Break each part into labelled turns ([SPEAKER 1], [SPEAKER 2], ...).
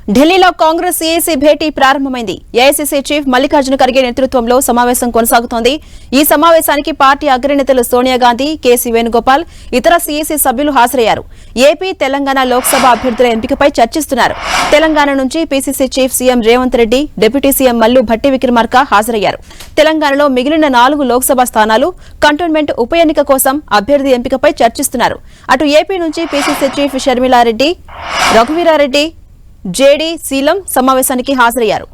[SPEAKER 1] ఢిల్లీలో కాంగ్రెస్ ఏఐసీ భేటీ ప్రారంభమైంది. AICC chief Mallikarjuna Kharge నేతృత్వంలో సమావేశం కొనసాగుతోంది. ఈ సమావేశానికి పార్టీ అగ్రనేతలు సోనియా గాంధీ, కేసీ వేణుగోపాల్, ఇతర సీఈసీ సభ్యులు హాజరయ్యారు. ఏపీ, తెలంగాణ లోక్సభ అభ్యర్థుల ఎంపికపై చర్చిస్తున్నారు. తెలంగాణ నుంచి PCC chief CM Revanth Reddy, deputy CM Mallu Bhatti Vikramarka హాజరయ్యారు. తెలంగాణలో మిగిలిన 4 లోక్సభ స్థానాలు కంటోన్మెంట్ ఉప ఎన్నిక కోసం అభ్యర్థి ఎంపికపై చర్చిస్తున్నారు. అటు ఏపీ నుంచి PCC chief Sharmila Reddy, Raghuveera Reddy, JD Seelam సమావేశానికి హాజరయ్యారు.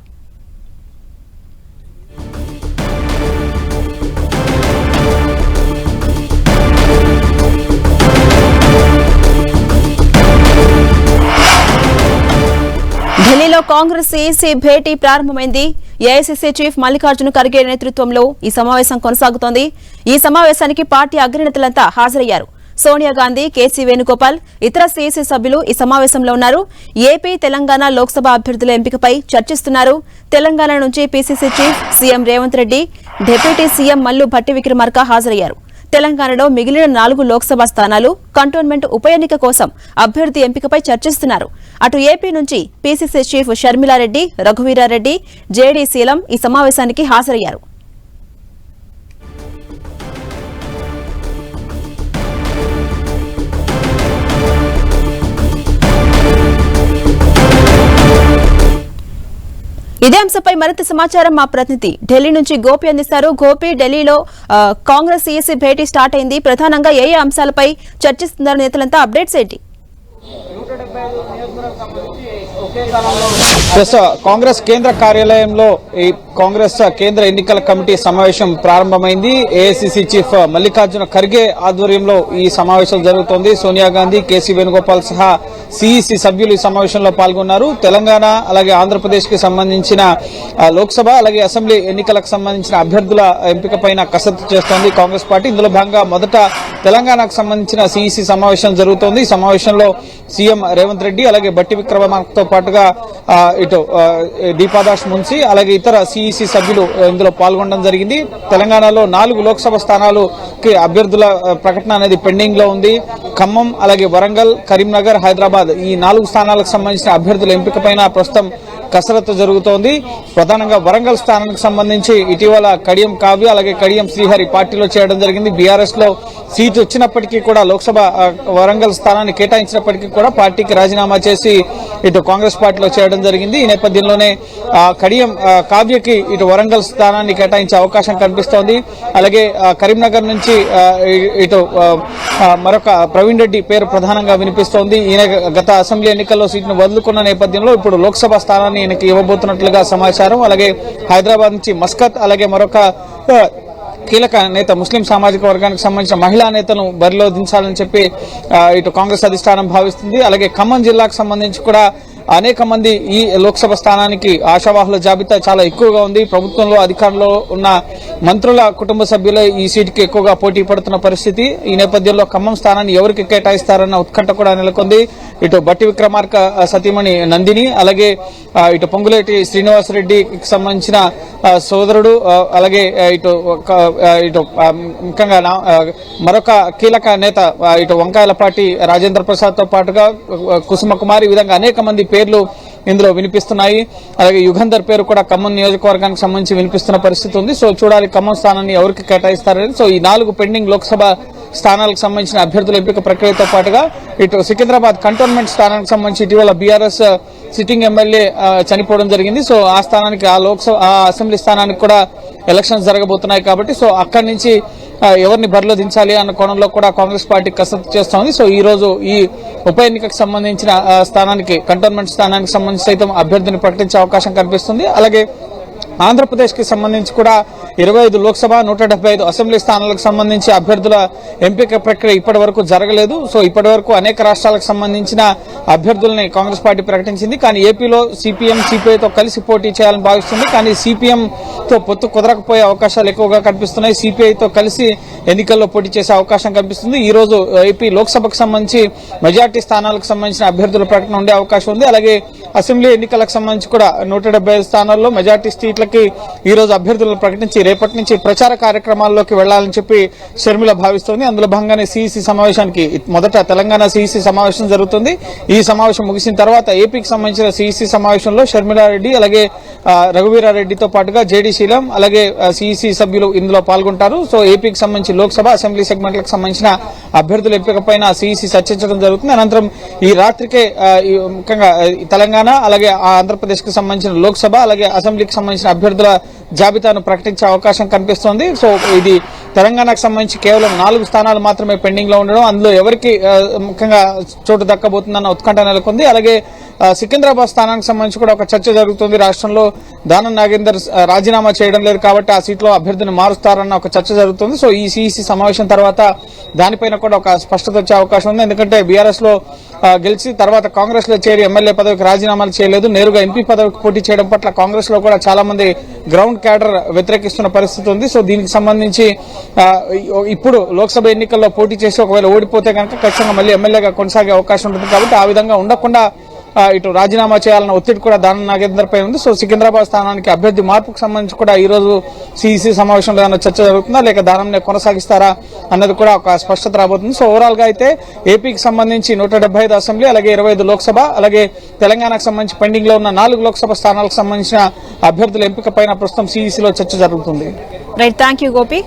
[SPEAKER 1] ఢిల్లీలో కాంగ్రెస్ ఏఐసీ భేటీ ప్రారంభమైంది. ఏఐసీసీ చీఫ్ మల్లికార్జున ఖర్గే నేతృత్వంలో ఈ సమావేశం కొనసాగుతోంది. ఈ సమావేశానికి పార్టీ అగ్రనేతలంతా హాజరయ్యారు. సోనియా గాంధీ, కేసీ వేణుగోపాల్, ఇతర సీఈసీ సభ్యులు ఈ సమావేశంలో ఉన్నారు. ఏపీ, తెలంగాణ లోక్సభ అభ్యర్థుల ఎంపికపై చర్చిస్తున్నారు. తెలంగాణ నుంచి PCC chief CM Revanth Reddy, deputy CM Mallu Bhatti Vikramarka హాజరయ్యారు. తెలంగాణలో మిగిలిన 4 లోక్సభ స్థానాలు కంటోన్మెంట్ ఉప ఎన్నిక కోసం అభ్యర్థి ఎంపికపై చర్చిస్తున్నారు. అటు ఏపీ నుంచి PCC chief Sharmila Reddy, Raghuveera Reddy, JD Seelam ఈ సమావేశానికి హాజరయ్యారు. ఇదే అంశంపై మరింత సమాచారం మా ప్రతినిధి ఢిల్లీ నుంచి గోపి అందిస్తారు. గోపి, ఢిల్లీలో కాంగ్రెస్ ఈసీ భేటీ స్టార్ట్ అయింది. ప్రధానంగా ఏ అంశాలపై చర్చిస్తున్నారు నేతలంతా? అప్డేట్స్ ఏంటి?
[SPEAKER 2] కాంగ్రెస్ కేంద్ర కార్యాలయంలో ఈ కాంగ్రెస్ కేంద్ర ఎన్నికల కమిటీ సమావేశం ప్రారంభమైంది. ఏఐసీసీ చీఫ్ మల్లికార్జున ఖర్గే ఆధ్వర్యంలో ఈ సమావేశం జరుగుతోంది. సోనియా గాంధీ, కేసీ వేణుగోపాల్ సహా సీఈసీ సభ్యులు ఈ సమావేశంలో పాల్గొన్నారు. తెలంగాణ అలాగే ఆంధ్రప్రదేశ్ కి సంబంధించిన లోక్సభ అలాగే అసెంబ్లీ ఎన్నికలకు సంబంధించిన అభ్యర్థుల ఎంపికపైన కసరత్తు చేస్తోంది కాంగ్రెస్ పార్టీ. ఇందులో భాగంగా మొదట తెలంగాణకు సంబంధించిన సీఈసీ సమావేశం జరుగుతోంది. ఈ సమావేశంలో సీఎం రేవంత్ రెడ్డి అలాగే భట్టి విక్రమార్కతో పాటుగా ఇటు దీపాదాస్ మున్సి అలాగే ఇతర సీఈసీ సభ్యులు ఇందులో పాల్గొనడం జరిగింది. తెలంగాణలో 4 లోక్సభ స్థానాలకి అభ్యర్థుల ప్రకటన అనేది పెండింగ్ లో ఉంది. ఖమ్మం అలాగే వరంగల్, కరీంనగర్, హైదరాబాద్ ఈ 4 స్థానాలకు సంబంధించిన అభ్యర్థుల ఎంపికపైన ప్రస్తుతం కసరత్తు జరుగుతోంది. ప్రధానంగా వరంగల్ స్థానానికి సంబంధించి ఇటీవల కడియం కావ్య అలాగే కడియం శ్రీహరి పార్టీలో చేయడం జరిగింది. బీఆర్ఎస్ లో సీటు వచ్చినప్పటికీ కూడా లోక్సభ వరంగల్ స్థానాన్ని కేటాయించినప్పటికీ కూడా పార్టీకి రాజీనామా చేసి ఇటు కాంగ్రెస్ పార్టీలో చేయడం జరిగింది. ఈ నేపథ్యంలోనే కడియం కావ్యకి ఇటు వరంగల్ స్థానాన్ని కేటాయించే అవకాశం కనిపిస్తోంది. అలాగే కరీంనగర్ నుంచి ఇటు మరొక ప్రవీణ్ రెడ్డి పేరు ప్రధానంగా వినిపిస్తోంది. ఈయన గత అసెంబ్లీ ఎన్నికల్లో సీటును వదులుకున్న నేపథ్యంలో ఇప్పుడు లోక్సభ స్థానాన్ని ఈయనకి ఇవ్వబోతున్నట్లుగా సమాచారం. అలాగే హైదరాబాద్ నుంచి మస్కత్ అలాగే మరొక కీలక నేత ముస్లిం సామాజిక వర్గానికి సంబంధించిన మహిళా నేతను బరిలో దించాలని చెప్పి ఇటు కాంగ్రెస్ అధిష్టానం భావిస్తుంది. అలాగే ఖమ్మం జిల్లాకు సంబంధించి కూడా అనేక మంది ఈ లోక్సభ స్థానానికి ఆశావాహుల జాబితా చాలా ఎక్కువగా ఉంది. ప్రభుత్వంలో అధికారంలో ఉన్న మంత్రుల కుటుంబ సభ్యులే ఈ సీటుకి ఎక్కువగా పోటీ పడుతున్న పరిస్థితి. ఈ నేపథ్యంలో ఖమ్మం స్థానాన్ని ఎవరికి కేటాయిస్తారన్న ఉత్కంఠ కూడా నెలకొంది. ఇటు భట్టి విక్రమార్క సతీమణి నందిని అలాగే ఇటు పొంగులేటి శ్రీనివాసరెడ్డికి సంబంధించిన సోదరుడు అలాగే ఇటు ముఖ్యంగా మరొక కీలక నేత ఇటు వంకాయలపాటి రాజేంద్ర ప్రసాద్ తో పాటుగా కుసుమ కుమార్ ఈ విధంగా అనేక మంది పేర్లు ఇందులో వినిపిస్తున్నాయి. అలాగే యుగంధర్ పేరు కూడా ఖమ్మం నియోజకవర్గానికి సంబంధించి వినిపిస్తున్న పరిస్థితి ఉంది. సో చూడాలి ఖమ్మం స్థానాన్ని ఎవరికి కేటాయిస్తారని. సో ఈ 4 పెండింగ్ లోక్సభ స్థానాలకు సంబంధించిన అభ్యర్థుల ఎంపిక ప్రక్రియతో పాటుగా ఇటు సికింద్రాబాద్ కంటోన్మెంట్ స్థానానికి సంబంధించి ఇటీవల బీఆర్ఎస్ సిట్టింగ్ ఎమ్మెల్యే చనిపోవడం జరిగింది. సో ఆ స్థానానికి ఆ అసెంబ్లీ స్థానానికి కూడా ఎలక్షన్స్ జరగబోతున్నాయి కాబట్టి సో అక్కడి నుంచి ఎవరిని బరిలో దించాలి అన్న కోణంలో కూడా కాంగ్రెస్ పార్టీ కసరత్తు చేస్తోంది. సో ఈ రోజు ఈ ఉప ఎన్నికకు సంబంధించిన స్థానానికి కంటోన్మెంట్ స్థానానికి సంబంధించి సైతం అభ్యర్థిని ప్రకటించే అవకాశం కనిపిస్తుంది. అలాగే ఆంధ్రప్రదేశ్ కి సంబంధించి కూడా 25 లోక్సభ 175 అసెంబ్లీ స్థానాలకు సంబంధించి అభ్యర్థుల ఎంపిక ప్రక్రియ ఇప్పటి వరకు జరగలేదు. సో ఇప్పటి వరకు అనేక రాష్ట్రాలకు సంబంధించిన అభ్యర్థుల్ని కాంగ్రెస్ పార్టీ ప్రకటించింది. కానీ ఏపీలో సిపిఎం, సిపిఐతో కలిసి పోటీ చేయాలని భావిస్తుంది. కానీ సిపిఎం తో పొత్తు కుదరకపోయే అవకాశాలు ఎక్కువగా కనిపిస్తున్నాయి. సిపిఐతో కలిసి ఎన్నికల్లో పోటీ చేసే అవకాశం కనిపిస్తుంది. ఈ రోజు ఏపీ లోక్సభకు సంబంధించి మెజార్టీ స్థానాలకు సంబంధించిన అభ్యర్థుల ప్రకటన ఉండే అవకాశం ఉంది. అలాగే అసెంబ్లీ ఎన్నికలకు సంబంధించి కూడా 175 స్థానాల్లో మెజార్టీ సీట్లకి ఈ రోజు అభ్యర్థులను ప్రకటించి రేపటి నుంచి ప్రచార కార్యక్రమాల్లోకి వెళ్లాలని చెప్పి షర్మిల భావిస్తోంది. అందులో భాగంగానే సిఇసి సమావేశానికి మొదట తెలంగాణ సిఇసి సమావేశం జరుగుతుంది. ఈ సమావేశం ముగిసిన తర్వాత ఏపీకి సంబంధించిన సిఇసి సమావేశంలో షర్మిలారెడ్డి అలాగే రఘువీరారెడ్డితో పాటుగా జేడీ శీలం అలాగే సిఇసి సభ్యులు ఇందులో పాల్గొంటారు. సో ఏపీకి సంబంధించి లోక్సభ అసెంబ్లీ సెగ్మెంట్లకు సంబంధించిన అభ్యర్థుల ఎంపిక పైన సిఇసి చర్చించడం జరుగుతుంది. అనంతరం ఈ రాత్రికే ముఖ్యంగా తెలంగాణ అలాగే ఆంధ్రప్రదేశ్ కి సంబంధించిన లోక్సభ అలాగే అసెంబ్లీకి సంబంధించిన అభ్యర్థుల జాబితాను ప్రకటించే అవకాశం కనిపిస్తోంది. సో ఇది తెలంగాణకు సంబంధించి కేవలం 4 స్థానాలు మాత్రమే పెండింగ్ లో ఉండడం, అందులో ఎవరికి ముఖ్యంగా చోటు దక్కబోతుందన్న ఉత్కంఠ నెలకొంది. అలాగే సికింద్రాబాద్ స్థానానికి సంబంధించి కూడా ఒక చర్చ జరుగుతుంది. రాష్ట్రంలో దానం నాగేందర్ రాజీనామా చేయడం లేదు కాబట్టి ఆ సీట్లో అభ్యర్థిని మారుస్తారన్న ఒక చర్చ జరుగుతుంది. సో ఈ సిఇసి సమావేశం తర్వాత దానిపైన కూడా ఒక స్పష్టత వచ్చే అవకాశం ఉంది. ఎందుకంటే బీఆర్ఎస్ లో గెలిచి తర్వాత కాంగ్రెస్ లో చేరి ఎమ్మెల్యే పదవికి రాజీనామాలు చేయలేదు, నేరుగా ఎంపీ పదవికి పోటీ చేయడం పట్ల కాంగ్రెస్ లో కూడా చాలా మంది గ్రౌండ్ క్యాడర్ వ్యతిరేకిస్తున్న పరిస్థితి ఉంది. సో దీనికి సంబంధించి ఇప్పుడు లోక్సభ ఎన్నికల్లో పోటీ చేసి ఒకవేళ ఓడిపోతే కనుక ఖచ్చితంగా మళ్ళీ ఎమ్మెల్యేగా కొనసాగే అవకాశం ఉంటుంది. కాబట్టి ఆ విధంగా ఉండకుండా ఇటు రాజీనామా చేయాలన్న ఒత్తిడి కూడా దానం నాగేందర్ పై ఉంది. సో సికింద్రాబాద్ స్థానానికి అభ్యర్థి మార్పుకు సంబంధించి కూడా ఈ రోజు సిఇసి సమావేశంలో ఏమైనా చర్చ జరుగుతుందా లేక దానంనే కొనసాగిస్తారా అన్నది కూడా ఒక స్పష్టత రాబోతుంది. సో ఓవరాల్ గా అయితే ఏపీకి సంబంధించి 175 అసెంబ్లీ అలాగే 25 లోక్సభ అలాగే తెలంగాణకు సంబంధించి పెండింగ్ లో ఉన్న 4 లోక్సభ స్థానాలకు సంబంధించిన అభ్యర్థుల ఎంపిక పైన ప్రస్తుతం సిఇసిలో చర్చ జరుగుతుంది.
[SPEAKER 1] Right, thank you Gopi.